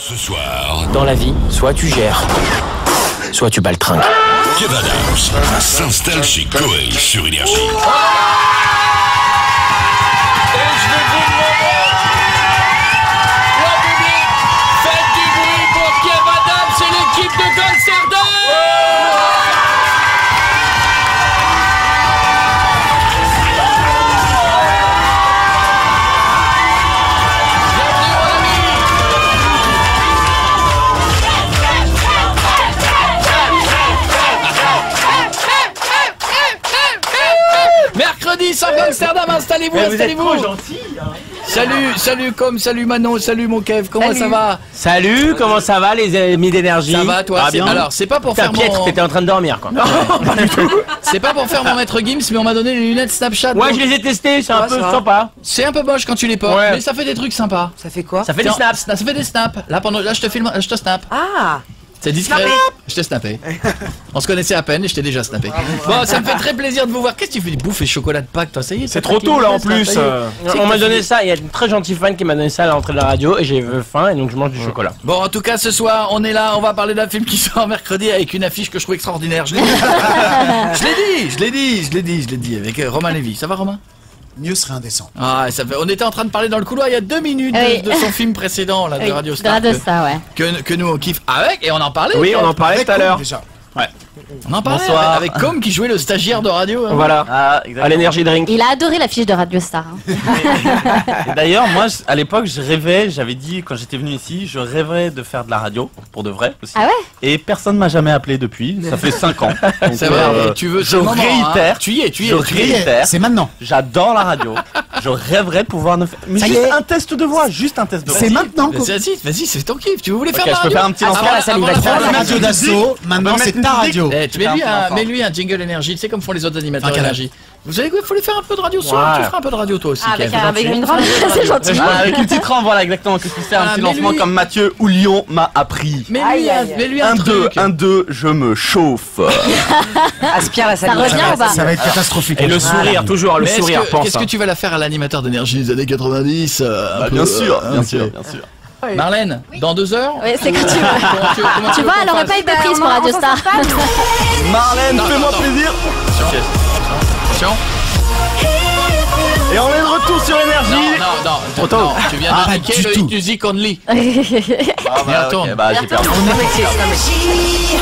Ce soir, Dans la vie, soit tu gères, soit tu baltringues. Kev Adams s'installe chez Koei sur Énergie. Faites du bruit pour Kev Adams et l'équipe de Goldsterdam. Mercredi sur Goldsterdam, installez-vous, installez-vous. Salut Com, salut Manon, salut mon Kev, comment ça va? Salut, comment ça va les amis d'énergie? Ça va toi? Bien. Alors c'est pas pour T'as faire Pietre, mon... t'étais en train de dormir quoi. C'est pas pour faire mon maître Gims, mais on m'a donné les lunettes Snapchat. Ouais, donc je les ai testés, c'est un peu sympa. c'est un peu moche quand tu les portes, Ouais. mais ça fait des trucs sympas. Ça fait quoi? Ça fait des Tiens, snaps. Ça fait des snaps. Là je te filme, je te snap. Ah! C'est discret. Je t'ai snappé. On se connaissait à peine et je t'ai déjà snappé. Bon, ça me fait très plaisir de vous voir. Qu'est-ce que tu fais du bouffe et chocolat de Pâques, toi? Ça y est, C'est trop tôt là en plus. On m'a donné ça, il y a une très gentille fan qui m'a donné ça à l'entrée de la radio et j'ai faim et donc je mange du chocolat. Bon, en tout cas, ce soir, on est là. On va parler d'un film qui sort mercredi avec une affiche que je trouve extraordinaire. Je l'ai dit. Je l'ai dit avec Romain Lévy. Ça va, Romain? Mieux serait indécent. Ah, ça fait... On était en train de parler dans le couloir il y a 2 minutes Oui. de son film précédent là, de Radio Star. Radio Star, ouais. Que nous on kiffe avec et on en parlait. Oui, on en parlait tout à l'heure. Déjà. On en parlait Bonsoir. avec Com qui jouait le stagiaire de radio. Hein. Voilà, à l'énergie drink. Il a adoré l'affiche de Radio Star. Hein. Et d'ailleurs, moi, à l'époque, je rêvais, j'avais dit quand j'étais venu ici, je rêvais de faire de la radio, pour de vrai aussi. Ah ouais? Et personne m'a jamais appelé depuis, ça fait 5 ans. Donc, C'est vrai, et tu veux je ce moment, réitère, hein. Tu y es. je réitère, C'est maintenant. j'adore la radio, je rêverais de pouvoir ne faire... Mais Ça y juste est. un test de voix, juste un test de voix. C'est maintenant. Vas-y, c'est ton kiff. Tu voulais faire Ok, de la je peux radio? faire un petit Avant lancement. la salivation. Prends le radio d'assaut. Maintenant, On peut c'est mettre ta une radio. musique. Mets-lui un jingle énergie, tu sais comme font les autres animateurs Enfin, énergie. Vous savez quoi, il faut lui faire un peu de radio son, Ouais. tu feras un peu de radio toi aussi. Avec Kev. une grande. C'est gentil. Ah, avec une petite rampe, voilà exactement, que je puisse faire un Ah, petit mais lancement lui- comme Mathieu ou Lyon m'a appris. Mets-lui un 1-2, truc. 1-2, je me chauffe. Aspire la Ça salle. revient ou pas? Ça va être catastrophique. Et le sourire, toujours le Mais sourire, pense. qu'est-ce que tu vas la faire à l'animateur d'énergie des années 90 Bah, bien sûr, bien sûr. Marlène, dans 2 heures. Oui, c'est quand tu veux. Comment Tu veux vois, qu'on elle aurait fasse pas été prise pour Radio Star. Marlène, Non, fais-moi attends. plaisir. Attention. Et on est de retour sur énergie. Trop tôt. Tu viens Ah, d'indiquer du le tout. Hit Music Only. Ah, bah, retourne. ok, bah, j'ai perdu.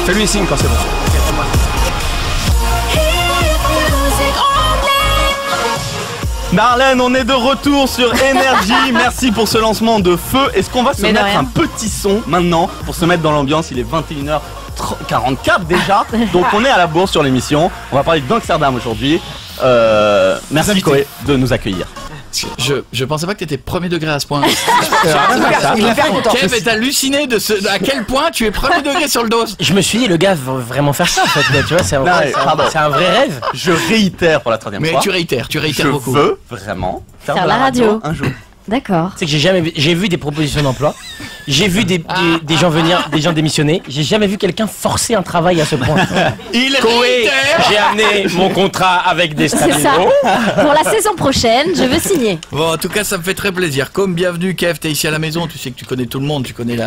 Fais-lui signe quand c'est bon. Marlène, on est de retour sur énergie. Merci pour ce lancement de feu. Est-ce qu'on va se Mais de mettre rien. un petit son maintenant pour se mettre dans l'ambiance? Il est 21h44 déjà. Donc on est à la bourse sur l'émission. On va parler de Amsterdam aujourd'hui. Merci invités. Koé de nous accueillir. Je pensais pas que t'étais premier degré à ce point. Il est hyper content. Kev est halluciné à quel point tu es premier degré sur le dos. Je me suis dit, le gars va vraiment faire ça en fait, tu vois, c'est Non, mais pardon. un vrai rêve. Je réitère pour la 3e Mais fois. tu réitères Je beaucoup. veux vraiment faire Faire de la radio. un jour. D'accord. C'est que j'ai vu des propositions d'emploi, j'ai vu des gens venir, des gens démissionner, j'ai jamais vu quelqu'un forcer un travail à ce point. Il Koé, réitère. j'ai amené mon contrat avec des C'est ça. stabilos. Pour la saison prochaine, je veux signer. Bon, en tout cas, ça me fait très plaisir. Comme bienvenue, Kev, t'es ici à la maison. Tu sais que tu connais tout le monde. Tu connais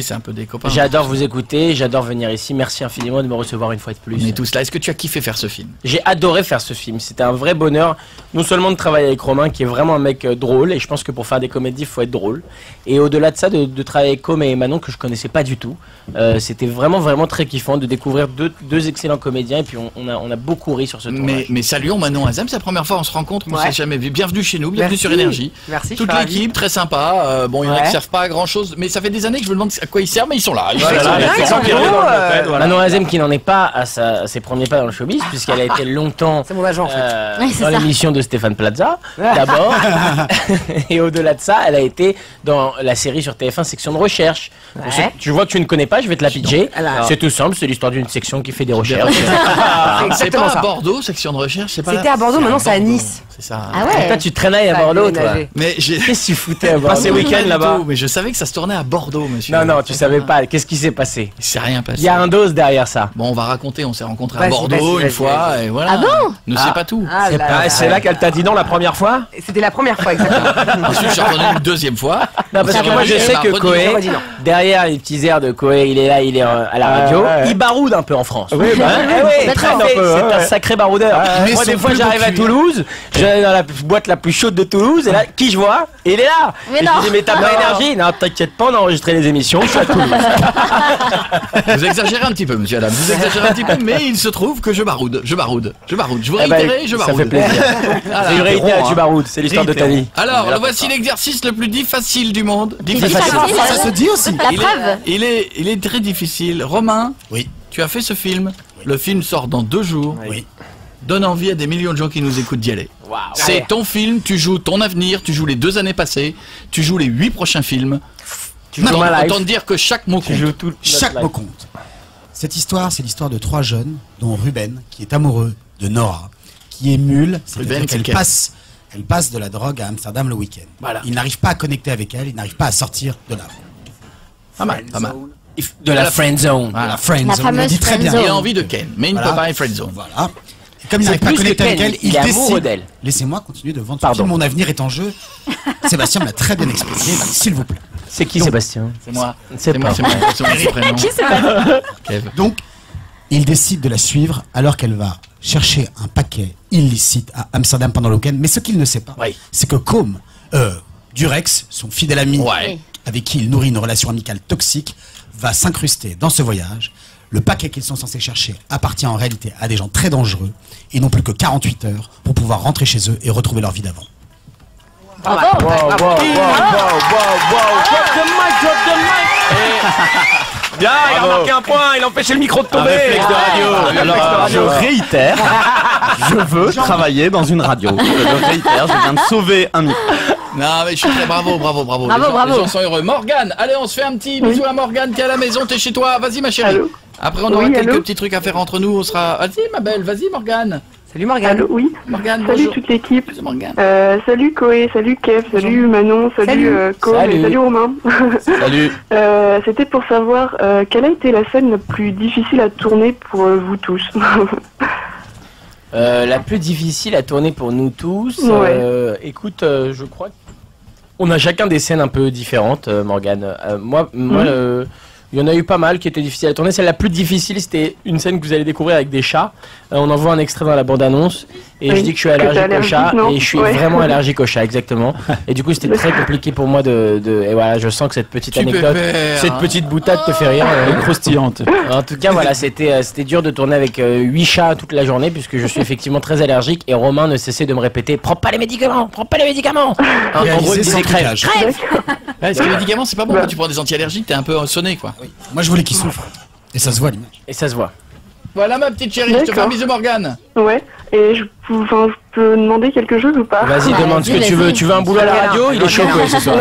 c'est un peu des copains. J'adore vous écouter, j'adore venir ici, merci infiniment de me recevoir une fois de plus. On est tous là. Est-ce que tu as kiffé faire ce film? J'ai adoré faire ce film, c'était un vrai bonheur, non seulement de travailler avec Romain qui est vraiment un mec drôle, et je pense que pour faire des comédies il faut être drôle, et au-delà de ça de travailler avec Com et Manon que je connaissais pas du tout, c'était vraiment très kiffant de découvrir deux excellents comédiens, et puis on a beaucoup ri sur ce tournage. Mais saluons Manon Azam, c'est la première fois on se rencontre, on Ouais. s'est jamais vu. Bienvenue chez nous, bienvenue Merci. sur Énergie. Merci, je Toute suis ravi. l'équipe, très sympa. Bon, il y en a Ouais. qui servent pas à grand chose, mais ça fait des années que je me demande à quoi ils servent, mais ils sont là. Ils sont Voilà, là. la ils section sont qui beaux, arrive dans le moped, voilà. Manon Manon Azem qui n'en est pas à ses premiers pas dans le showbiz, puisqu'elle a été longtemps C'est mon agent en fait. Oui, c'est dans ça. l'émission de Stéphane Plaza, d'abord. Et au-delà de ça, elle a été dans la série sur TF1 Section de Recherche. Donc, Ouais. tu vois que tu ne connais pas, je vais te la pitcher. Alors. C'est tout simple, c'est l'histoire d'une section qui fait des recherches. C'est exactement pas ça. à Bordeaux, section de recherche, c'est pas C'était là. à Bordeaux, maintenant c'est à Nice. c'est ça. Ah Toi, ouais. tu traînais à Bordeaux, toi. Mais j'ai Qu'est-ce que tu foutais à Passé Bordeaux? week-end Pas du là-bas. tout, mais je savais que ça se tournait à Bordeaux, monsieur. Non, tu savais pas. Qu'est-ce qui s'est passé? Il s'est rien passé. Il y a un dos derrière ça. Bon, on va raconter, on s'est rencontrés à Vas-y, Bordeaux vas-y, une vas-y, fois, et voilà. Ah bon Ne sais pas tout. Ah, là, Ah, c'est là qu'elle t'a dit non la première fois. C'était la première fois, exactement. Ensuite, je suis retourné une deuxième fois. Non, parce On que s'est moi je revu, sais elle que m'a Koé, redit non. derrière les petits airs de Koé, il est là, il est à la radio. ouais. Il baroude un peu en France. Oui, bah, il traîne un peu. C'est un sacré baroudeur. Mais Moi, son des fois, plus beau j'arrive à cuir. Toulouse, je vais dans la boîte la plus chaude de Toulouse, et là, qui je vois? Il est là. Mais Et non. je dis, mais t'as pas énergie? Non, t'inquiète pas, on a enregistré les émissions, je suis à Toulouse. Vous exagérez un petit peu, monsieur Adam. Vous exagérez un petit peu, mais il se trouve que je baroude. Je vous Eh ben, réitérer, je ça baroude. fait plaisir. Voilà. Et je réitère, tu baroudes, c'est l'histoire de ta vie. Alors, voici l'exercice le plus difficile du monde. Difficile. Ça se dit aussi. La Il preuve. il est très difficile. Romain, Oui. tu as fait ce film. Le film sort dans 2 jours. Oui. Donne envie à des millions de gens qui nous écoutent d'y aller. C'est ton film, tu joues ton avenir, tu joues les 2 années passées, tu joues les 8 prochains films. joues ma life. Autant te dire que chaque mot compte. Tu joues tout. Chaque mot compte. Cette histoire, c'est l'histoire de 3 jeunes, dont Ruben, qui est amoureux de Nora, qui est mule, c'est-à-dire Ruben, c'est qu'elle lequel passe de la drogue à Amsterdam le week-end. Voilà. Il n'arrive pas à connecter avec elle, il n'arrive pas à sortir de là. Pas mal, pas mal. De la friend zone. Voilà. La friend La zone, on le fameuse dit très friend bien. zone. Il a envie de Ken, mais il ne Voilà. peut pas être friendzone. Voilà. Et comme il C'est n'arrive pas à plus que connecter avec Ken, elle, il est amoureux décide. d'elle. Laissez-moi continuer de vendre ce Pardon. film, mon avenir est en jeu. Sébastien me l'a très bien expliqué, s'il vous plaît. C'est qui Sébastien? C'est moi. C'est moi, pas c'est moi. C'est mon prénom. Qui c'est pas Kev. Donc, il décide de la suivre alors qu'elle va chercher un paquet illicite à Amsterdam pendant le week-end. Mais ce qu'il ne sait pas, Oui. c'est que Durex, son fidèle ami, Ouais. avec qui il nourrit une relation amicale toxique, va s'incruster dans ce voyage. Le paquet qu'ils sont censés chercher appartient en réalité à des gens très dangereux. Ils n'ont plus que 48 heures pour pouvoir rentrer chez eux et retrouver leur vie d'avant. Bravo. Drop the mic. Bien, il a marqué un point, il a empêché le micro de tomber. Réflexe de radio. Alors, je réitère, je veux travailler dans une radio. Je réitère, je viens de sauver un micro. Non, mais je suis très bravo. Bravo, les gens, bravo. Les gens sont heureux. Morgane, allez, on se fait un petit bisou à Morgane. T'es à la maison, t'es chez toi. Vas-y, ma chérie. Allô. Après, on aura Oui, quelques allô. petits trucs à faire entre nous. On sera. Vas-y, ma belle. Vas-y, Morgane. Salut Morgane. Allô, oui. Morgane, Salut bonjour. toute l'équipe. Bonjour, Morgane. Salut Koé, salut Kev, salut Manon, salut, Salut. Koé, Salut. salut Romain. Salut. C'était pour savoir quelle a été la scène la plus difficile à tourner pour vous tous. La plus difficile à tourner pour nous tous. Ouais. Écoute, je crois qu'on a chacun des scènes un peu différentes, Morgane. Moi, il y en a eu pas mal qui étaient difficiles à tourner. Celle la plus difficile, c'était une scène que vous allez découvrir avec des chats. On en voit un extrait dans la bande-annonce. Et Oui, je dis que je suis que t'es allergique aux allergique, chats. non Et je suis Ouais. vraiment allergique aux chats, exactement. Et du coup, c'était très compliqué pour moi et voilà, je sens que cette petite Tu anecdote, pépères, cette hein. petite boutade te fait rire. Croustillante. En tout cas, voilà, c'était dur de tourner avec 8 chats toute la journée puisque je suis effectivement très allergique et Romain ne cessait de me répéter prends pas les médicaments, prends pas les médicaments. En gros, il Réalisé disait sans crève. trucage. Crève. Ouais, parce que les médicaments, c'est pas bon. Quand tu prends des anti-allergiques, t'es un peu sonné, quoi. Moi, je voulais qu'il souffre. Et ça se voit à l'image. Et ça se voit. Voilà, ma petite chérie. Je te fais un D'accord. bisou, Morgane. Ouais, et je peux demander quelque chose ou pas? Vas-y, Ouais, demande ce que vas-y, tu veux. vas-y. Tu veux un boulot à la radio? Il est chaud quoi ce soir.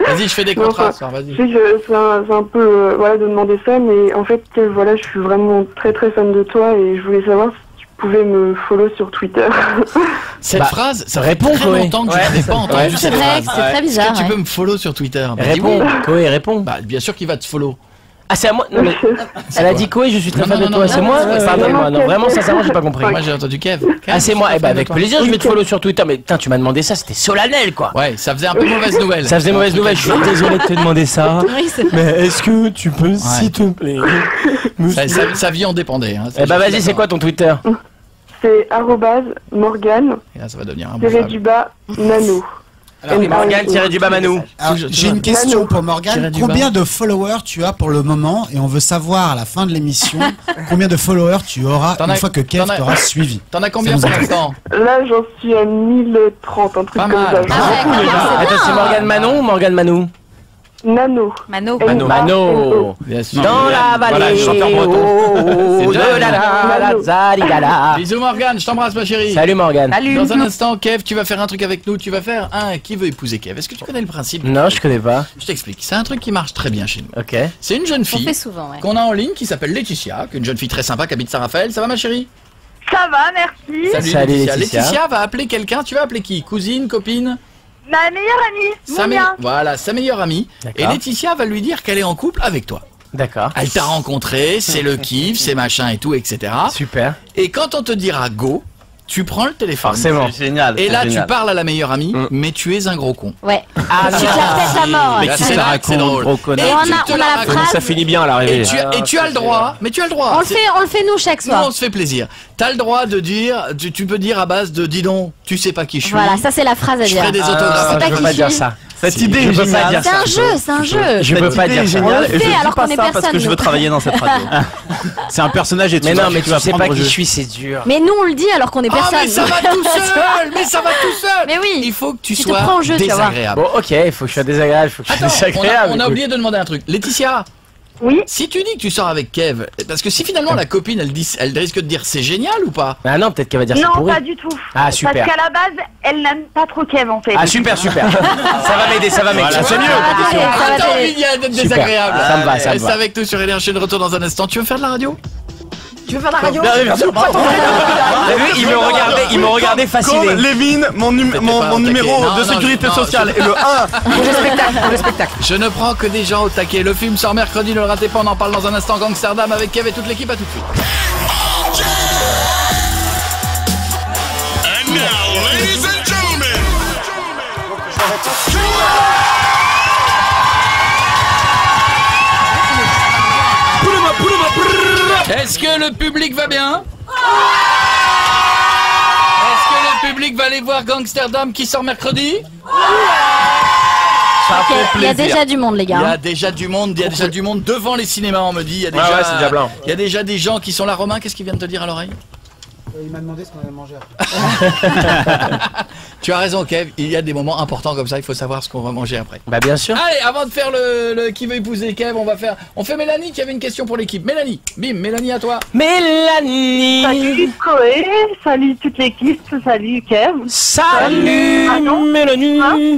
Vas-y, je fais des Non, contrats. enfin, ce soir, Je Vas-y. sais que c'est un peu voilà, de demander ça, mais en fait, voilà, je suis vraiment très très fan de toi et je voulais savoir si tu pouvais me follow sur Twitter. Cette Bah, phrase, ça réponds, fait très Chloé. longtemps que Ouais, je n'avais pas entendu ouais. C'est cette vrai phrase. que c'est très Est-ce bizarre. que tu ouais. peux me follow sur Twitter? Bah, dis Réponds, oui. Koé, réponds. Bah, bien sûr qu'il va te follow. Ah, c'est à moi. Non, mais elle a dit Koé, je suis très Non, fan non, de non, toi. non, C'est non, moi? non, Pardonne-moi. Non, non, vraiment, sincèrement, j'ai pas compris. Moi, j'ai entendu Kev. Ah, c'est moi. Eh ben, avec Toi. plaisir, je vais te follow sur Twitter. Mais putain, tu m'as demandé ça, c'était solennel quoi. Ouais, ça faisait un peu mauvaise nouvelle. Ça faisait mauvaise nouvelle. Je suis désolé de te demander ça. Oui, c'est Mais est-ce que tu peux, s'il te plaît, Sa vie en dépendait. Hein. Eh bah vas-y, c'est quoi ton Twitter? C'est @Morgane Et là, ça va devenir un bon Nano. Morgane-Manou. Alors, Toujours- j'ai une question Manon. pour Tirer Morgane. du Combien de followers tu as pour le moment? Et on veut savoir à la fin de l'émission combien de followers tu auras T'en une as- fois que Kev t'en as- t'aura suivi. T'en as combien Ça pour nous l'instant? Là, j'en suis à 1030, un truc Pas comme mal. ça. Ah ouais, quand même, c'est Attends, c'est bien. Morgane Manon ou Morgane Manou? Nano. Mano. Mano. Bien sûr. Dans la Voilà, vallée, chanteur breton. oh, C'est de dingue. la la la zaligala. Bisous, Morgane, je t'embrasse, ma chérie. Salut Morgane. Salut. Dans un instant, Kev, tu vas faire un truc avec nous. Tu vas faire un qui veut épouser Kev. Est-ce que tu connais le principe? Non, je connais pas. Je t'explique. C'est un truc qui marche très bien chez nous. Ok. C'est une jeune On fille fait souvent, ouais. qu'on a en ligne qui s'appelle Laetitia, qui est une jeune fille très sympa qui habite Saint-Raphaël. Ça va, ma chérie? Ça va, merci. Salut, Laetitia. Laetitia va appeler quelqu'un. Tu vas appeler qui? Cousine, copine? Ma meilleure amie, Monia. Voilà, sa meilleure amie. Et D'accord. Laetitia va lui dire qu'elle est en couple avec toi. D'accord. Elle t'a rencontré, c'est le kiff, c'est machin et tout, etc. Super. Et quand on te dira go, tu prends le téléphone. Forcément. C'est génial. Et c'est là, génial. tu parles à la meilleure amie, mais tu es un gros con. Ouais. Ah, Tu te la pètes à mort. Mais c'est là que c'est drôle. gros Et connard. on a- tu te on a la racontes. phrase. Ça finit bien à l'arrivée. Et tu as le droit, mais tu as le droit. On le C'est- fait nous chaque Nous, soir. on se fait plaisir. T'as le droit de dire, tu peux dire à base de dis donc, tu sais pas qui je suis. Voilà, ça c'est la phrase à Je dire. ferai des autographes. C'est pas je peux qui pas je dire suis. ça. Cette idée Je est peux pas géniale. dire C'est un jeu, c'est un jeu. Je peux pas dire ça. On le fait Et je dis alors pas qu'on est ça parce personne, que je nous. veux travailler dans cette radio. C'est un personnage et Mais non, mais tu tu sais pas qui je suis, c'est dur. Mais nous on le dit alors qu'on est Ah personne. mais ça va tout seul, mais ça va tout seul. Mais oui. Il faut que tu Tu te sois prends au jeu, tu vas voir. désagréable. Bon, ok, il faut que je sois désagréable, il faut que je sois Attends, désagréable. on a écoute. oublié de demander un truc. Laetitia, Oui. si tu dis que tu sors avec Kev, parce que si finalement la copine elle risque de dire c'est génial ou pas? Ah non, peut-être qu'elle va dire c'est Non, pourri. pas du tout. Ah, super. Parce qu'à la base, elle n'aime pas trop Kev en fait. Ah super, super. Ça va m'aider, ça va m'aider. Voilà, c'est mieux. Ça va Ah, t'as t'aider. envie d'être Super. désagréable. Ça me va, ça me Reste va. avec nous sur Énergie, de retour dans un instant. Tu veux faire de la radio? Tu veux faire la radio? T'as vu, il me regardait fasciné. Comme Lévin, mon numéro Non, de non, sécurité non, sociale est le 1. Je ne prends que des gens au taquet. Le film sort mercredi, ne le ratez pas, on en parle dans un instant. Gangsterdam avec Kev et toute l'équipe, à tout de suite. And now, ladies and gentlemen, Est-ce que le public va bien? Est-ce que le public va aller voir Gangsterdam qui sort mercredi? Ça Ok, fait il y a plaisir. déjà du monde les Il y a gars. déjà du monde, il y a déjà du monde devant les cinémas, on me dit. Il y a déjà, ouais, c'est déjà plein. il y a déjà des gens qui sont là. Romain, qu'est-ce qu'il vient de te dire à l'oreille? Il m'a demandé ce qu'on allait manger après. Tu as raison, Kev, il y a des moments importants comme ça, il faut savoir ce qu'on va manger après. Bah bien sûr. Allez, avant de faire le qui veut épouser Kev, on fait Mélanie qui avait une question pour l'équipe. Mélanie, bim, Mélanie à toi. Mélanie. Salut Chloé, salut toute l'équipe, salut Kev. Salut Ah non. Mélanie. Hein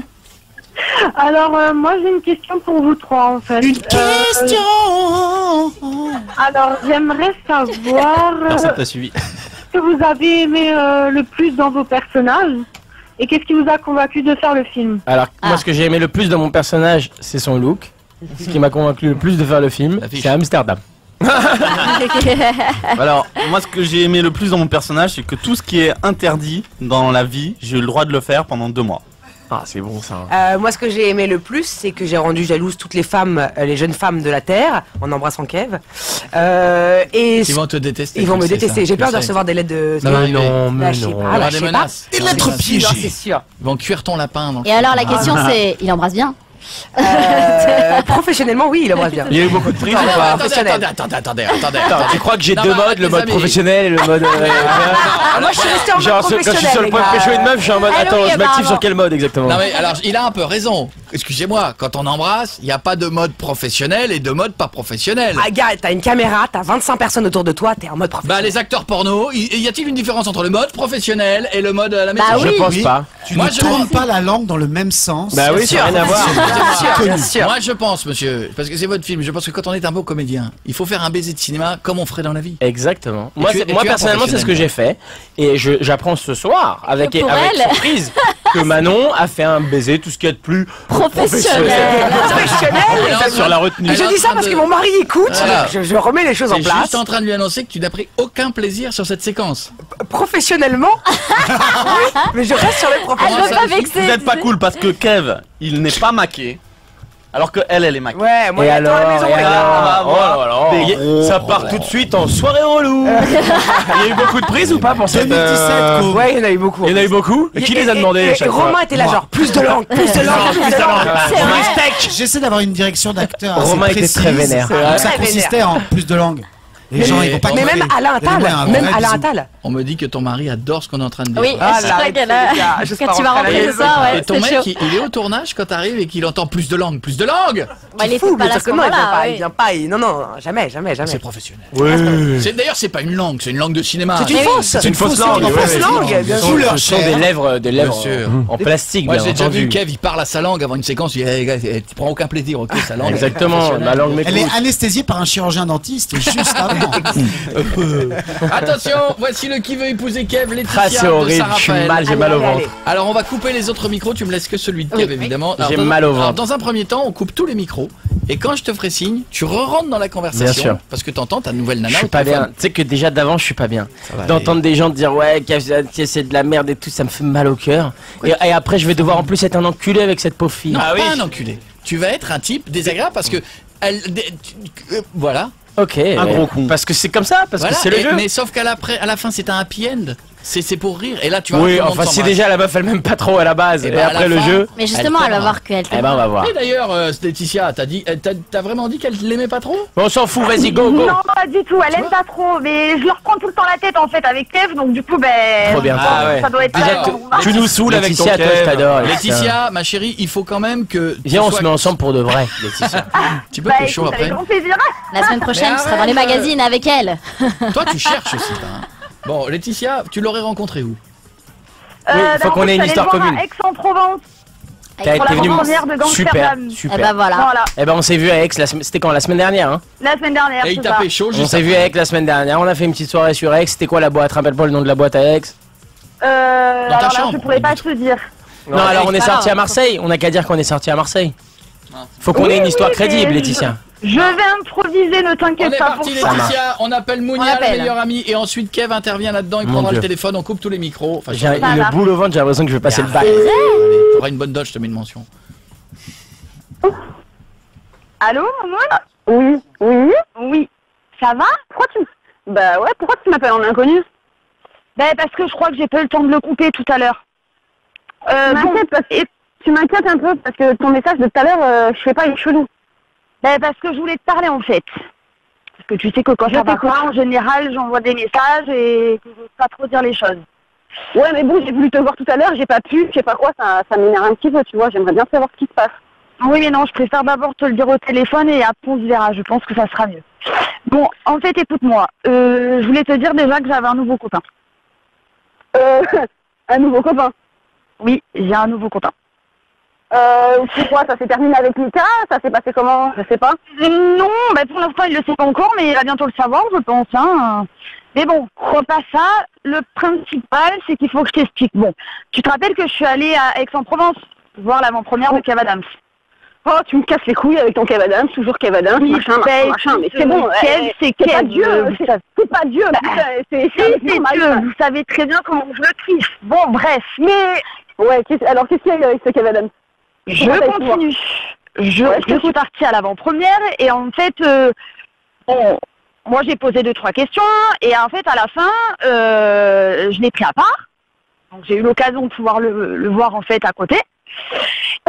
Alors moi j'ai une question pour vous trois en fait. Une question. Alors j'aimerais savoir Personne t'a suivi. ce que vous avez aimé le plus dans vos personnages et qu'est-ce qui vous a convaincu de faire le film. Alors moi ce que j'ai aimé le plus de mon personnage, c'est son look. Ce qui m'a convaincu le plus de faire le film, L'affiche. c'est Amsterdam. Alors, moi, ce que j'ai aimé le plus dans mon personnage, c'est que tout ce qui est interdit dans la vie, j'ai eu le droit de le faire pendant 2 mois. Ah, c'est bon ça. Moi, ce que j'ai aimé le plus, c'est que j'ai rendu jalouse toutes les femmes, les jeunes femmes de la Terre, en embrassant Kev. Et Ils vont te détester. ils vont je me sais détester. ça, J'ai je peur de sais. recevoir des lettres de. Non, mais non, Bah, mais je sais non. pas, Il y aura là, des je sais pas. menaces. Des lettres Sûr, piégées. c'est sûr. Ils vont cuire ton lapin. donc. Et alors la question c'est, il embrasse bien? Professionnellement, oui, il embrasse bien. Il y a eu beaucoup de prises ou pas Attendez. Attends, tu crois que j'ai Non, deux mais modes, le les mode amis. professionnel et le mode... Ah, moi, je suis resté en mode Genre, quand je suis professionnel, sur le les point de gars. pécho une meuf, je suis en mode, Ah attends, oui, je m'active apparemment. sur quel mode exactement? Non mais alors il a un peu raison. Excusez-moi, quand on embrasse, il n'y a pas de mode professionnel et de mode pas professionnel. Ah, gars, t'as une caméra, t'as 25 personnes autour de toi, t'es en mode Bah professionnel. les acteurs porno, y a-t-il une différence entre le mode professionnel et le mode à la maison? Bah oui. Je pense pas. Tu Moi, ne je tournes pense- pas la langue dans le même sens. Bah oui, ça n'a rien à voir. Bien sûr. Moi je pense, monsieur, parce que c'est votre film, je pense que quand on est un beau comédien, il faut faire un baiser de cinéma comme on ferait dans la vie. Exactement. Et Moi, tu- et moi tu es un personnellement, c'est ce que j'ai fait. Et j'apprends ce soir, avec, Que pour avec elle. surprise, que Manon a fait un baiser, tout ce qu'il y a de plus Professionnel. Alors, Sur la retenue. Elle est Je en dis ça train parce de- que mon mari écoute, Voilà. je remets les choses en T'es place. juste en train de lui annoncer que tu n'as pris aucun plaisir sur cette séquence. Professionnellement, oui, mais je reste sur les Elle professionnels. veut pas vexer. Vous n'êtes pas cool parce que Kev, il n'est pas maqué, alors que elle est maquée. Ouais, moi, Et il y a toi à la maison, alors, les et gars. alors on va Oh là là, des gros ça part tout de suite en soirée relou. Il y a eu beaucoup de prises ou pas pour cette 2017, quoi. Ouais, il y en a eu beaucoup. Il y en a eu beaucoup. Et qui les a demandé et à chaque fois? Romain était là, Moi. genre, plus de langue, plus de langue, plus de langue. C'est vrai. J'essaie d'avoir une direction d'acteur assez Romain était précise. très vénère. Donc ça Très consistait en plus de langues. Les gens, ils vont pas Mais kiffer. même Alain Attal, Donnez-moi un même vrai Alain bisou. Attal. On me dit que ton mari adore ce qu'on est en train de dire. Oui, Ah, je là, crois qu'elle a. arrête, les gars, je sais Quand pas tu vas rentrer à la rentrer ce soir, ouais, Et ton c'est mec, chaud. il est au tournage quand t'arrives et qu'il entend plus de langue. Plus de langue! Bah, il était Fou, pas bien là à sûr ce que non, il vient moment-là. pas, il oui. vient pas, non, non, jamais, jamais, jamais. C'est professionnel. Oui. D'ailleurs, c'est pas une langue, c'est une langue de cinéma. C'est une Mais oui. fausse. C'est une fausse langue. Une fausse ouais, langue, bien Sous sûr. leur Ce sont des chair. lèvres Bien sûr. en plastique, Moi bien j'ai déjà entendu. vu Kev, il parle à sa langue avant une séquence, il dit hey, gars, tu prends aucun plaisir, ok, sa langue. Exactement, ma langue Elle est m'écoute. anesthésiée par un chirurgien dentiste, juste avant. Attention, voici le qui veut épouser Kev, Laetitia Ah, c'est de horrible, je suis Saint-Raphaël. mal, j'ai mal au ventre. Alors on va couper les autres micros, tu me laisses que celui de Kev évidemment. Alors, J'ai mal au ventre. alors, dans un premier temps, on coupe tous les micros et quand je te ferai signe, tu re-rentres dans la conversation. Bien sûr. Parce que t'entends ta nouvelle nana Je suis au pas téléphone. bien. Tu sais que déjà d'avant, je suis pas bien. va D'entendre des gens te dire ouais, c'est de la merde et tout, ça me fait mal au cœur. Et après, je vais devoir en plus être un enculé avec cette pauvre fille. Non, pas un enculé. Tu vas être un type désagréable parce que voilà. Ok. Un gros con. Parce que c'est comme ça, parce Voilà, que c'est le jeu. Mais sauf qu'à la fin, c'est un happy end. C'est pour rire. Et là, tu vas. Oui, enfin, si déjà la meuf elle m'aime pas trop à la base, et, ben, à la après le fin, jeu. Mais justement, elle va voir qu'elle Eh ben, on va voir. Et d'ailleurs, Laetitia, t'as vraiment dit qu'elle l'aimait pas trop? On s'en fout, vas-y, go, go. Non, pas du tout, elle aime pas trop, mais je leur prends tout le temps la tête en fait avec Kev, donc du coup, ben. Trop bien. Ah ouais. Ça doit être Déjà, ça. Tu nous saoules avec ton Laetitia, toi, je Kev. t'adore. Laetitia, ma chérie, il faut quand même que. Viens, on se met ensemble pour de vrai, Laetitia. Tu peux Bah pécho écoute, avec après. grand plaisir. La semaine prochaine, Mais tu seras dans les arrête, magazines avec elle. Toi, tu cherches aussi. Hein. Bon, Laetitia, tu l'aurais rencontré où? Oui, il faut qu'on ait une histoire commune. À Aix-en-Provence. T'as Pour été la venu. première de Super, Gangsterdam. super. Eh ben voilà. Voilà, Eh ben on s'est vu à Aix, c'était quand la semaine dernière hein. la semaine dernière. Et il c'est t'a ça. pécho On juste s'est vu à Aix la semaine dernière, on a fait une petite soirée sur Aix, c'était quoi la boîte? Rappelle pas le nom de la boîte à Aix? Dans ta Alors là, chambre, je pourrais pas te dire. Non, alors on est pas sorti grave. à Marseille, on a qu'à dire qu'on est sorti à Marseille. Ah. Faut qu'on Oui, ait une histoire oui, crédible mais- Laetitia. Je vais improviser, ne On t'inquiète est pas parti pour ça. Laetitia, on appelle Mounia, On le appelle. meilleur ami, et ensuite Kev intervient là-dedans, il Mon prendra Dieu. le téléphone, on coupe tous les micros. Enfin, J'ai allez, une marche. boule au ventre, j'ai l'impression que je vais passer le bac. t'auras une bonne dodge, je te mets une mention. Allô, maman? Oui, oui. Oui. Ça va? Pourquoi tu... Bah ouais, pourquoi tu m'appelles en inconnu? Ben parce que je crois que j'ai pas eu le temps de le couper tout à l'heure. Tu m'inquiètes un peu parce que ton message de tout à l'heure, je sais pas, il est chelou. Ben parce que je voulais te parler en fait. Parce que tu sais que quand ça va pas, en général, j'envoie des messages et que je veux pas trop dire les choses. Ouais, mais bon, j'ai voulu te voir tout à l'heure, j'ai pas pu, je sais pas quoi, ça m'énerve un petit peu, tu vois, j'aimerais bien savoir ce qui se passe. Oui, mais non, je préfère d'abord te le dire au téléphone et après on se verra. Je pense que ça sera mieux. Bon, en fait, écoute-moi. Je voulais te dire déjà que j'avais un nouveau copain. Un nouveau copain. Oui, j'ai un nouveau copain. C'est quoi, ça s'est terminé avec Mika? Ça s'est passé comment? Je sais pas. Non, bah pour l'instant, il le sait pas encore, mais il va bientôt le savoir, je pense. Hein. Mais bon, c'est pas ça. Le principal, c'est qu'il faut que je t'explique. Bon, tu te rappelles que je suis allée à Aix-en-Provence voir l'avant-première de Kev Adams. Oh, tu me casses les couilles avec ton Kev Adams, toujours Kev Adams, Oui, machin, mais c'est bon. Kev, c'est pas Kev. Dieu, c'est pas Dieu. Si, c'est Dieu. Vous savez très bien comment je le kiffe. Bon, bref. Mais, ouais, alors qu'est-ce qu'il y a eu avec ce Kev Adams? Je continue. Je suis partie à l'avant-première et en fait, bon, moi j'ai posé 2-3 questions et en fait à la fin, je l'ai pris à part. Donc j'ai eu l'occasion de pouvoir le voir en fait à côté.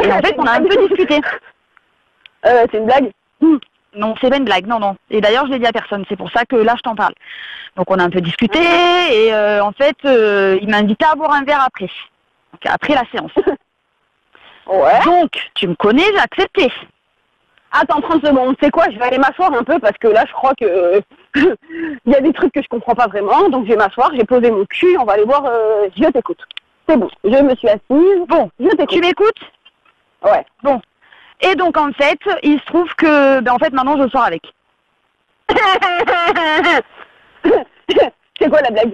Et en fait, on a un peu discuté. C'est une blague? Non, c'est pas une blague, non, non. Et d'ailleurs, je l'ai dit à personne, c'est pour ça que là, je t'en parle. Donc on a un peu discuté et en fait, il m'a invité à boire un verre après. Donc, après la séance. Ouais. Donc, tu me connais, j'ai accepté. Attends 30 secondes, c'est quoi? Je vais aller m'asseoir un peu parce que là je crois que il y a des trucs que je comprends pas vraiment, donc je vais m'asseoir, j'ai posé mon cul, on va aller voir, je t'écoute. C'est bon, je me suis assise, Bon, je t'écoute. tu m'écoutes? Ouais. Bon. Et donc en fait, il se trouve que, ben en fait maintenant je sors avec. C'est quoi la blague?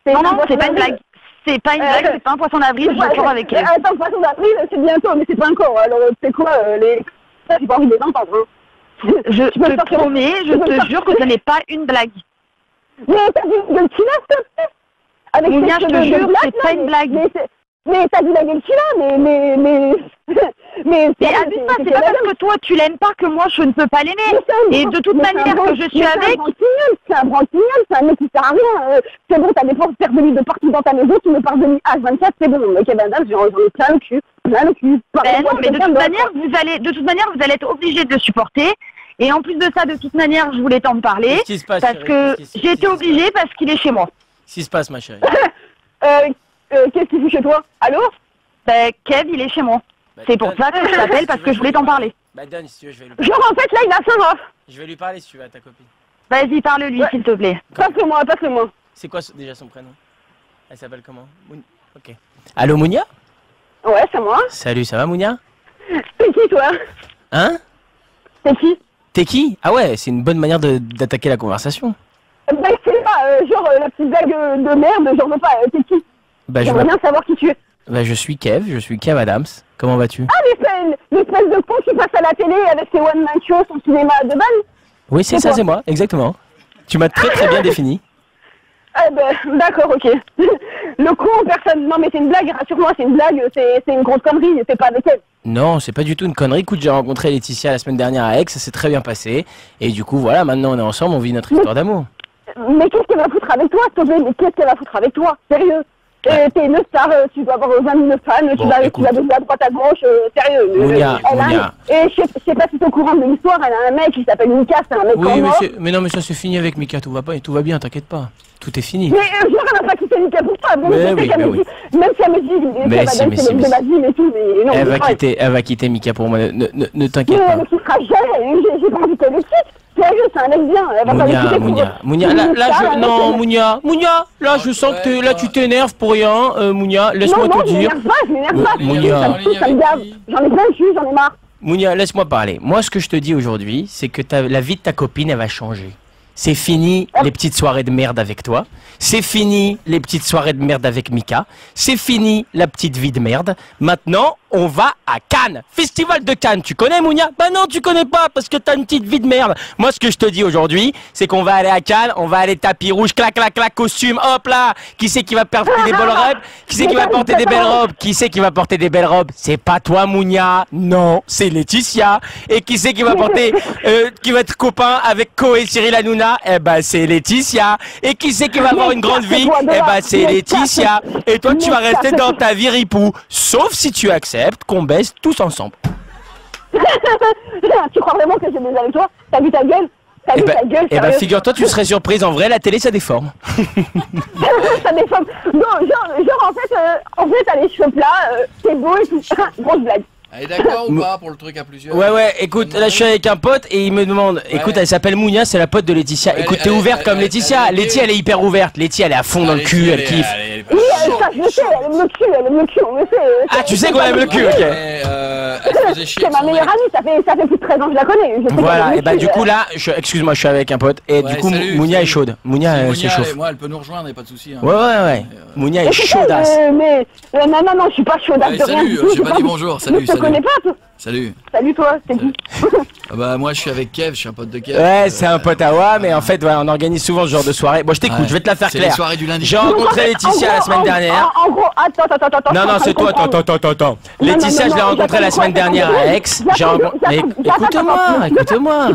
Non, non, c'est pas une blague. C'est pas une blague, c'est pas un poisson d'avril, je sors avec elle. Attends, poisson d'avril, c'est bientôt, mais c'est pas encore. Alors c'est quoi les... Ça, j'ai pas envie de les entendre. Hein. Je te promets, je te jure que ce n'est pas une blague. Mais t'as dit la gueule s'il te plaît. Avec Mounia, tes je te cheveux de jure, black, c'est là, pas une blague. Mais t'as dit la gueule qu'il a, mais Mais abuse pas, c'est pas parce que toi tu l'aimes pas que moi je ne peux pas l'aimer. Et de toute manière que je suis avec... C'est un branquignol, c'est un mec qui sert à rien. C'est bon, t'as des posters de lui de partout dans ta maison, tu me parles de lui H24, c'est bon. Mais Kevin Adams, j'en ai plein le cul. Plein le cul. Ben non, mais de toute manière, vous allez être obligé de le supporter. Et en plus de ça, de toute manière, je voulais t'en parler. Qu'est-ce qui se passe, Parce chérie? que Qu'est-ce qui j'ai été obligée parce qu'il est chez moi. Qu'est-ce qui se passe, ma chérie? Qu'est-ce qu'il fout chez toi? Allô? Ben, Kev, il est chez moi. Bah, C'est pour ça que je t'appelle parce que je voulais t'en parler. Bah donne si tu veux, je vais lui parler. Genre en fait là il a faim, Raph. Je vais lui parler si tu veux à ta copine. Vas-y, parle-lui, s'il te plaît. Passe-le-moi, passe-le-moi. C'est quoi déjà son prénom? Elle s'appelle comment? Ok. Allô Mounia? Ouais, c'est moi. Salut, ça va Mounia? T'es qui toi? Hein? T'es qui? T'es qui? Ah ouais, c'est une bonne manière d'attaquer la conversation. Bah, c'est pas, genre, la petite blague de merde, j'en veux pas, t'es qui? Bah, J'aimerais bien savoir qui tu es. Bah, je suis Kev Adams. Comment vas-tu? Ah, l'espèce de con qui passe à la télé avec ses one-man shows, son cinéma de balle. Oui, c'est ça, c'est moi, exactement. Tu m'as très bien défini. Ah ben, d'accord, ok. Le con, personne... Non mais c'est une blague, rassure-moi, c'est une blague, c'est une grosse connerie, c'est pas avec elle. Non, c'est pas du tout une connerie. Écoute, j'ai rencontré Laetitia la semaine dernière à Aix, ça s'est très bien passé. Et du coup, voilà, maintenant on est ensemble, on vit notre histoire d'amour. Mais qu'est-ce qu'elle va foutre avec toi, s'il te plaît? Mais qu'est-ce qu'elle va foutre avec toi? Sérieux? T'es une star, tu dois avoir 20 000 fans, Bon, tu vas baiser à droite à gauche, sérieux. Mounia. Et je sais pas si t'es au courant de l'histoire, elle a un mec qui s'appelle Mika, c'est un mec Oui, en or. mais non, mais ça c'est fini avec Mika, tout va bien, t'inquiète pas. Tout est fini. Mais genre, elle n'a pas quitté Mika pour ça. Bon, Mais oui, même si elle me dit Mais si, mais si, mais de ma vie et tout, mais non. Elle va quitter Mika pour moi, ne t'inquiète Mais pas. elle ne quittera jamais, j'ai pas envie qu'elle le quitte. Sérieux, c'est un mec bien, elle va pas le quitter Mounia, Mounia, là je sens que là tu t'énerves pour rien, Mounia, laisse-moi te dire. Non, je m'énerve pas, Mounia. ça me gave. J'en ai plein le cul, j'en ai marre. Mounia, laisse-moi parler. Moi, ce que je te dis aujourd'hui, c'est que la vie de ta copine, elle va changer. C'est fini les petites soirées de merde avec toi. C'est fini les petites soirées de merde avec Mika. C'est fini la petite vie de merde. Maintenant, on va à Cannes. Festival de Cannes. Tu connais, Mounia? Bah non, tu connais pas parce que t'as une petite vie de merde. Moi, ce que je te dis aujourd'hui, c'est qu'on va aller à Cannes. On va aller tapis rouge, clac, clac, clac, costume. Hop là. Qui c'est qui va porter des belles robes? Qui c'est qui va porter des belles robes? Qui c'est qui va porter des belles robes? C'est pas toi, Mounia. Non, c'est Laetitia. Et qui c'est qui va porter, qui va être copain avec Ko et Cyril Hanouna? Eh ben, c'est Laetitia. Et qui c'est qui va avoir une grande vie? Eh ben, c'est Laetitia. Et toi, tu vas rester dans ta vie ripou. Sauf si tu acceptes qu'on baisse tous ensemble. Tu crois vraiment que j'ai baisé avec toi? T'as vu ta gueule? T'as vu ta gueule? Eh ben, figure-toi, tu serais surprise. En vrai, la télé, ça déforme. Ça déforme. Non, genre en fait, t'as les cheveux plats, c'est beau et tout. Grosse blague. Elle est d'accord ou pas pour le truc à plusieurs? Ouais, écoute, là je suis avec un pote et il me demande, écoute, elle s'appelle Mounia, c'est la pote de Laetitia. Écoute, t'es ouverte comme Laetitia. Laetitia, elle est hyper ouverte. Laetitia, elle est à fond dans le cul, elle kiffe. Oui, ça, je le sais, elle aime le cul, on le sait. Ah, tu sais qu'on aime le cul, ok. C'est ma meilleure amie, ça fait plus de 13 ans que je la connais. Voilà, et bah du coup là, excuse-moi, je suis avec un pote et du coup Mounia est chaude. Mounia s'échauffe. Moi, elle peut nous rejoindre, y'a pas de soucis. Ouais. Mounia est chaudasse. Mais non, je suis pas chaudasse de rien. Salut, j'ai pas dit bonjour, salut. Je te connais pas, toi. Salut. Salut toi, c'est qui? Bah moi je suis avec Kev, je suis un pote de Kev. Ouais, c'est un pote à moi, mais en fait voilà, on organise souvent ce genre de soirée. Bon, je t'écoute, je vais te la faire claire. C'est les soirées du lundi. J'ai rencontré Laetitia la semaine dernière. En gros, attends. Non, c'est toi, attends. Laetitia, je l'ai rencontrée la semaine dernière à Aix. Écoute-moi.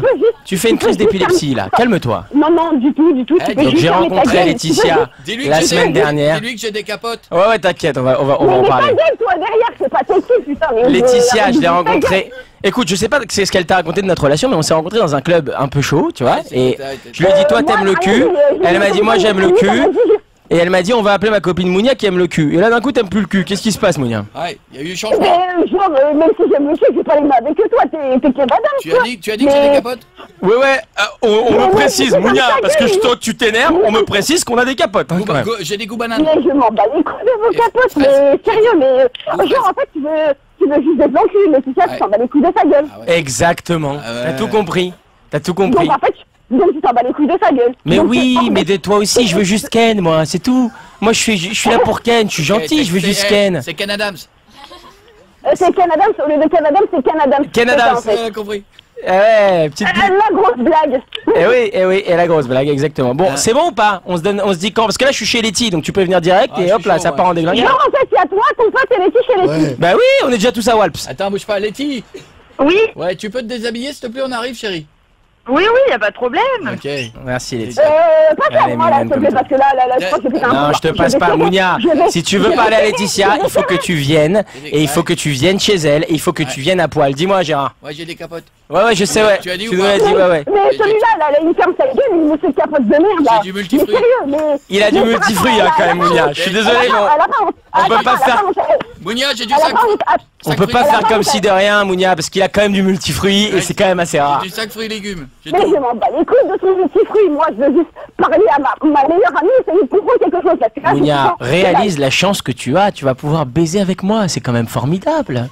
Tu fais une crise d'épilepsie là, calme-toi. Non, du tout. Donc j'ai rencontré Laetitia la semaine dernière. Dis-lui que j'ai des capotes. Ouais, t'inquiète, on va en parler. Toi derrière, c'est pas sexy, putain. Laetitia, je l'ai rencontrée. Écoute, je sais pas c'est ce qu'elle t'a raconté de notre relation, mais on s'est rencontrés dans un club un peu chaud, tu vois. Et je lui ai dit, toi, t'aimes le cul. Elle m'a dit, moi, j'aime le cul. Et elle m'a dit, on va appeler ma copine Mounia qui aime le cul. Et là, d'un coup, t'aimes plus le cul. Qu'est-ce qui se passe, Mounia? Ouais, il y a eu changement. Même si j'aime le cul, j'ai pas les mains avec toi, t'es madame. Tu as dit que j'ai des capotes? Ouais, on me précise, Mounia, parce que je sens que tu t'énerves, on me précise qu'on a des capotes. Hein, j'ai des goûts bananes. Mais je m'en bats les couilles de vos capotes, mais sérieux, mais genre en fait, tu veux juste être l'encul, mais tu sais, tu t'en bats les couilles de sa gueule. Exactement, t'as tout compris. Donc en fait, donc tu t'en bats les couilles de sa gueule. Mais oui, mais de toi aussi, je veux juste Ken, moi, c'est tout. Moi, je suis là pour Ken, je suis gentil, je veux juste Ken. C'est Ken Adams. C'est Ken Adams, au lieu de Ken Adams, c'est Ken Adams. Ken Adams, compris. Ouais, petite la grosse blague. Eh oui, et la grosse blague, exactement. Bon, c'est bon ou pas? On se dit quand? Parce que là, je suis chez Letty, donc tu peux venir direct et hop là, ça part en déglingue. Non, en fait, c'est à toi, ton pote et Letty chez Letty. Bah oui, on est déjà tous à Walps. Attends, bouge pas, Letty. Oui. Ouais, tu peux te déshabiller s'il te plaît, on arrive, chérie. Oui, y a pas de problème. Ok. Merci Letty. Pas à moi là, s'il te plaît, parce que là, je crois que c'est un... Non, je te passe pas, Mounia. Si tu veux parler à Laetitia, il faut que tu viennes. Et il faut que tu viennes chez elle. Et il faut que tu viennes à poil. Dis-moi, Gérard. Ouais, j'ai des capotes. Ouais, je sais, ouais. Tu as dit tu ou nous pas? l'as dit, ouais. Mais celui-là, il ferme sa gueule, il me fait capote de merde là. J'ai du multifruit. Mais sérieux, mais... Il a du multifruit, hein, quand même, Mounia. Je suis désolé, mais on peut pas faire... Mounia, j'ai du sac. On peut pas faire comme si de rien, Mounia, parce qu'il a quand même du multifruit et c'est quand même assez rare. J'ai du sac fruits et légumes. Mais je m'en bats les couilles de ton multifruit. Moi, je veux juste parler à ma meilleure amie, c'est lui proposer quelque chose. Parce que là, Mounia, réalise la chance que tu as. Tu vas pouvoir baiser avec moi. C'est quand même formidable.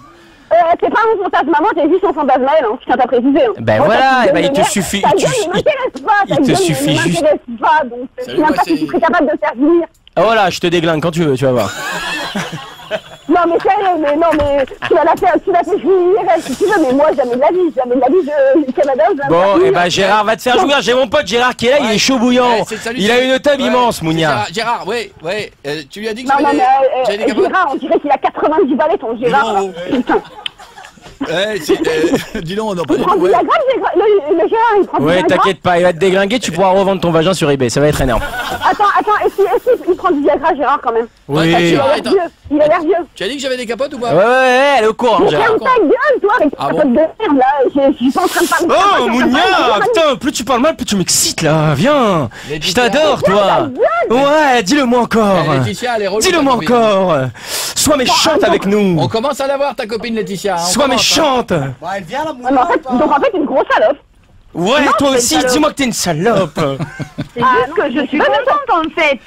c'est pas mon fantasme maman, c'est juste son fantasme à elle, hein. Je tiens à préciser. Hein. Ben Moi, voilà, ta eh ben, gueule il de te merde, suffit- ta il te gueule su- ne m'intéresse pas, ta il te gueule suffit ne juste- m'intéresse pas, donc je Salut, sais même moi, pas si c'est- tu serais capable de faire venir. Ah voilà, je te déglingue quand tu veux, tu vas voir. Non mais sérieux, mais non mais tu vas la faire jouir si tu veux, mais moi jamais de la vie, je Canada. Bon, et ben Gérard va te faire jouir. J'ai mon pote Gérard qui est là, il est chaud bouillant. Ouais, salut, Il a salut. une table Ouais, immense, c'est Mounia. Gérard, ouais, tu lui as dit que Non, non, j'avais des mais capotes. Gérard, on dirait qu'il a 90 balais ton Gérard. Non. là. Putain. Ouais, dis donc, non, pas Il du prend tout. du Ouais. Viagra, le Gérard, il prend du Ouais, Viagra. t'inquiète pas, il va te déglinguer, tu pourras revendre ton vagin sur eBay, ça va être énorme. Attends, est-ce qu'il prend du Viagra, Gérard, quand même? Oui. Il a l'air Attends. vieux, il a l'air vieux. Tu as dit que j'avais des capotes ou pas? Ouais, elle est au courant, Mais Gérard. ferme ta gueule, toi, avec Ah ta bon pote de merde, là. Je suis pas en train de parler. Oh, Mounia, putain, plus tu parles mal, plus tu m'excites là, viens. Je Laetitia. t'adore, toi. Ouais, dis-le-moi encore. Eh, Laetitia, elle est relou, Dis-le-moi ta copine. encore. Sois méchante avec nous. On commence à la voir, ta copine Laetitia. Hein, on Sois commence, méchante. Bon, elle vient là, Ouais, mais donc en fait, une grosse salope. Ouais, toi aussi, salope. dis-moi que t'es une salope. C'est juste que je suis contente, en fait.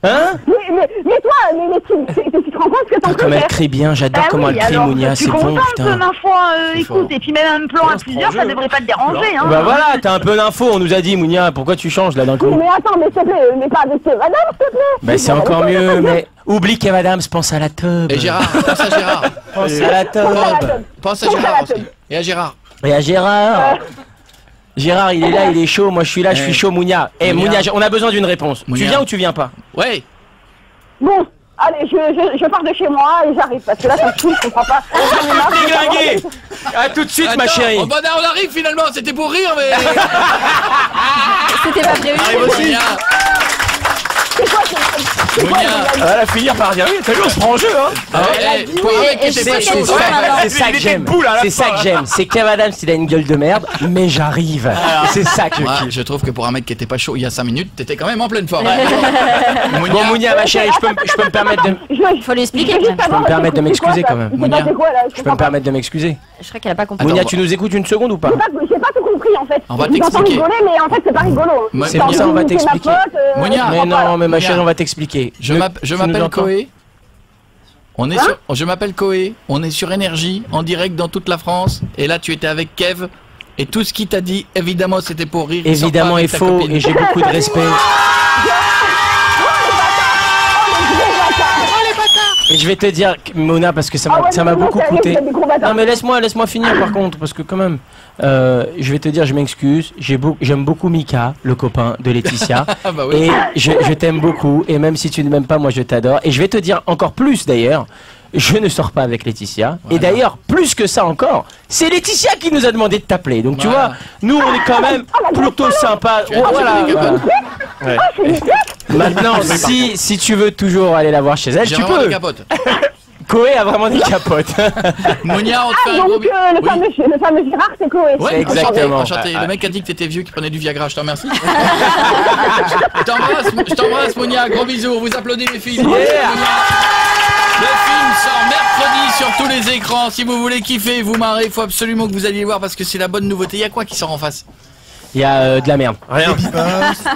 Hein? Mais toi, mais tu te rends compte que ton Comme elle frère... crie bien, j'adore Ah comment oui, elle crie, alors, Mounia, je suis c'est bon, contente, putain. ma foi, écoute, et puis même un plan à plusieurs, ça devrait pas te déranger, hein. Bah voilà, t'as un peu d'infos, on nous a dit, Mounia, pourquoi tu changes là d'un coup? Mais attends, mais s'il te plaît, mais pas avec Kev Adams, s'il te plaît. Bah c'est encore mieux, mais oublie Kev Adams, pense à la teub. Et Gérard, pense à Gérard. Pense à la teub. Pense à Gérard aussi. Et à Gérard. Et à Gérard. Gérard, il est là, il est chaud, moi je suis là, je suis chaud, Mounia. Eh Mounia, on a besoin d'une réponse. Tu Mounia. viens ou tu viens pas? Ouais. Bon, allez, je pars de chez moi et j'arrive, parce que là, ça se fout, je comprends pas. Déglingué. À tout de suite, ma Attends, chérie. oh, bah, on arrive finalement, c'était pour rire, mais. C'était pas prévu. Arrive aussi. Mounia. Elle va finir par dire oui, t'as vu, on se prend en jeu, hein. Ah ouais, pour un mec qui était pas chaud. C'est ça que j'aime. C'est ça que j'aime. C'est Kev Adams, il a une gueule de merde, mais j'arrive. C'est ça que je Moi, kiffe. je trouve que pour un mec qui était pas chaud il y a 5 minutes, t'étais quand même en pleine forme. Bon, Mounia, ma chérie, je peux me permettre de. Faut lui expliquer. Je peux me permettre de m'excuser quand même. Mounia, Je peux me permettre de m'excuser. Je crois qu'elle a pas compris. Mounia, tu nous écoutes une seconde ou pas? J'ai pas tout compris, en fait. On va Je vous entends t'expliquer. rigoler, mais en fait, c'est pas rigolo. hein. C'est pour ça on va C'est ma t'expliquer. pote, Mounia. Mais non, mais ma chérie, on va t'expliquer. Je Tu m'appelle nous entends? Koé. Je m'appelle Koé. On est sur Énergie, en direct dans toute la France. Et là, tu étais avec Kev. Et tout ce qu'il t'a dit, évidemment, c'était pour rire. Il sort Évidemment pas est avec ta faux copine. et j'ai beaucoup de respect. Et je vais te dire, Mona, parce que ça m'a beaucoup coûté. Non mais laisse-moi finir par contre, parce que quand même, je vais te dire, je m'excuse. J'aime beaucoup Mika, le copain de Laetitia, Ah bah oui. et je t'aime beaucoup. Et même si tu ne m'aimes pas, moi je t'adore. Et je vais te dire encore plus d'ailleurs. Je ne sors pas avec Laetitia. Et d'ailleurs, plus que ça encore, c'est Laetitia qui nous a demandé de t'appeler. Donc tu Voilà. vois, nous on est quand même plutôt sympa. Tu as dit que j'avais des capotes. Maintenant, si tu veux toujours aller la voir chez elle, J'ai tu vraiment des peux. capotes. Koé a vraiment des capotes. Monia, on te Ah, fait un gros donc bisou. le fameux Gérard, c'est Chloé. Ouais, Exactement. enchanté. Le mec a dit que t'étais vieux, qui prenait du Viagra, je te remercie. Je t'embrasse, Monia, gros bisous, on vous applaudit les filles. Le film sort mercredi sur tous les écrans. Si vous voulez kiffer, vous marrer, il faut absolument que vous alliez le voir parce que c'est la bonne nouveauté. Il y a quoi qui sort en face? Il y a de la merde. Rien. Y a De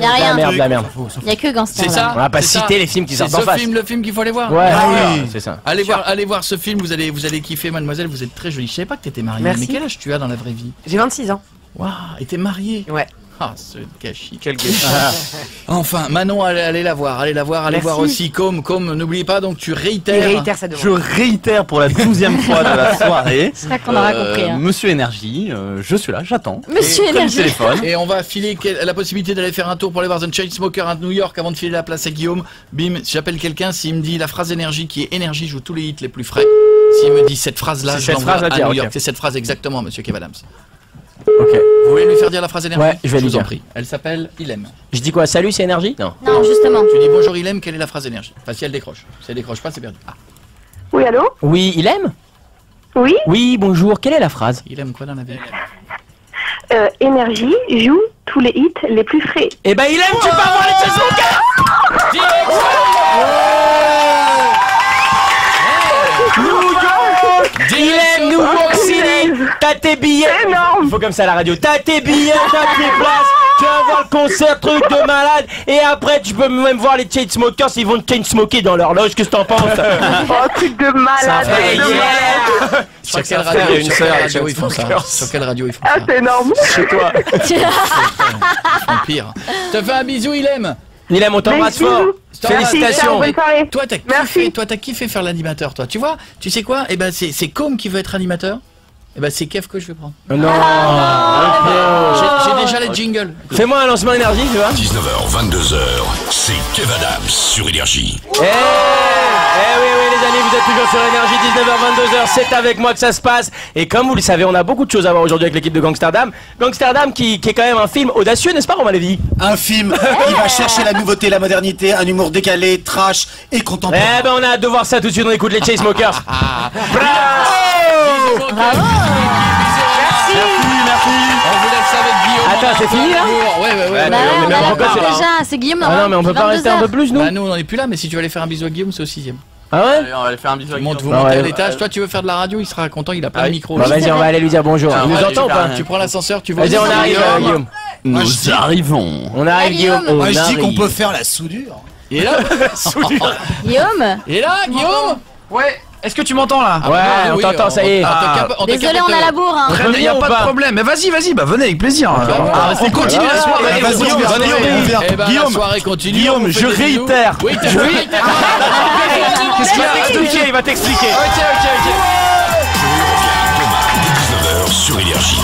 la rien. merde, de la merde. Y a que Gangster. C'est ça. On va pas c'est citer ça. les films qui C'est sortent en face. le film qu'il faut aller voir. Ouais, Ah, oui, c'est ça. Allez voir ce film, vous allez kiffer, mademoiselle, vous êtes très jolie. Je savais pas que t'étais mariée. Merci. Mais quel âge tu as dans la vraie vie? J'ai 26 ans. Waouh, et t'es mariée? Ouais. Ah, ce gâchis. Quel gâchis. Enfin, Manon, allez la voir, allez Merci. voir aussi. Comme, n'oubliez pas, donc tu Il réitères. réitère sa demande. Je réitère pour la 12e fois de la soirée. C'est ça qu'on aura compris. Hein. Monsieur Énergie, je suis là, j'attends. Monsieur Comme Énergie. téléphone. Et on va filer la possibilité d'aller faire un tour pour aller voir The Chainsmokers à New York avant de filer la place à Guillaume. Bim, si j'appelle quelqu'un, s'il me dit la phrase énergie qui est énergie, joue tous les hits les plus frais. S'il me dit cette phrase-là, C'est je cette l'envoie phrase à à dire, New ok. York. C'est cette phrase exactement, monsieur Kev Adams. Ok. Vous voulez lui faire dire la phrase énergie? Ouais, je vais lui vous en dire. prie. Elle s'appelle Il aime. Je dis quoi? Salut, c'est Énergie? Non. Non, justement. Tu dis bonjour Il aime, quelle est la phrase énergie? Enfin, si elle décroche. Si elle décroche pas, c'est perdu. Ah, Oui, allô? Oui, il aime? Oui, Oui, bonjour. Quelle est la phrase? il aime quoi dans la vie? Énergie joue tous les hits les plus frais. Eh ben, il aime, tu peux avoir les Chainsmokers! Il aime New York City. T'as tes billets. Énorme. Il faut comme ça à la radio. T'as tes billets, t'as tes places. Tu vas voir le concert, truc de malade. Et après, tu peux même voir les Chainsmokers, ils vont te chainsmoker dans leur loge. Qu'est-ce que t'en penses? Oh, truc de malade. Sur quelle radio, sur quelle radio ils font ça? Sur quelle radio ils font ça? Ah, c'est énorme. Chez toi. Ils font pire. Je te fais un bisou, il aime. Il aime, on t'embrasse Merci. fort. Merci, Félicitations. bonne soirée. Toi, t'as kiffé faire l'animateur, toi. Tu vois, tu sais quoi? Eh ben, c'est Com qui veut être animateur. Eh ben, c'est Kev que je vais prendre. Non. J'ai déjà les jingles. Fais-moi un lancement énergie, tu vois. 19h, 22h, c'est Kev Adams sur Énergie. Oui, les amis, vous êtes toujours sur Énergie, 19h, 22h, c'est avec moi que ça se passe. Et comme vous le savez, on a beaucoup de choses à voir aujourd'hui avec l'équipe de Gangsterdam. Gangsterdam qui est quand même un film audacieux, n'est-ce pas, Romain Lévy? Un film qui va chercher la nouveauté, la modernité, un humour décalé, trash et contemporain. Eh ben, on a hâte de voir ça tout de suite, on écoute les Chainsmokers. Bravo. Merci. On vous laisse avec Guillaume. Attends, c'est fini là? Ouais. Bah, on mais a pourquoi la c'est- déjà, c'est Guillaume. Ah non, mais on peut pas rester un peu plus, nous? Bah nous on est plus là, mais si tu veux aller faire un bisou à Guillaume, c'est au 6ème. Ah ouais? Allez, on va aller faire un bisou avec Vous Guillaume. montez à ouais. l'étage, toi tu veux faire de la radio, il sera content, il a plein Ah de oui. micros. Bah vas-y, on va aller lui dire bonjour. Ah, Il nous ouais, entend ou pas? Tu prends l'ascenseur, tu vois. Vas-y, on arrive, Guillaume. Nous arrivons. On arrive, Guillaume. Guillaume. Moi je dis qu'on arrive. peut faire la soudure. Il est là. Guillaume. Il est là, Guillaume. Ouais, est-ce que tu m'entends là? Ouais, on t'entend, ça y est. Désolé, on a la bourre. Hein. Très bien, y a pas de problème. Mais vas-y, bah venez avec plaisir. On continue la soirée. Vas-y, Guillaume, on vient. Eh ben, Guillaume, la soirée continue. Guillaume, on fait je des bisous. réitère. Oui, Qu'est-ce qu'il va t'expliquer? Il va t'expliquer. Demain, 19h sur Énergie.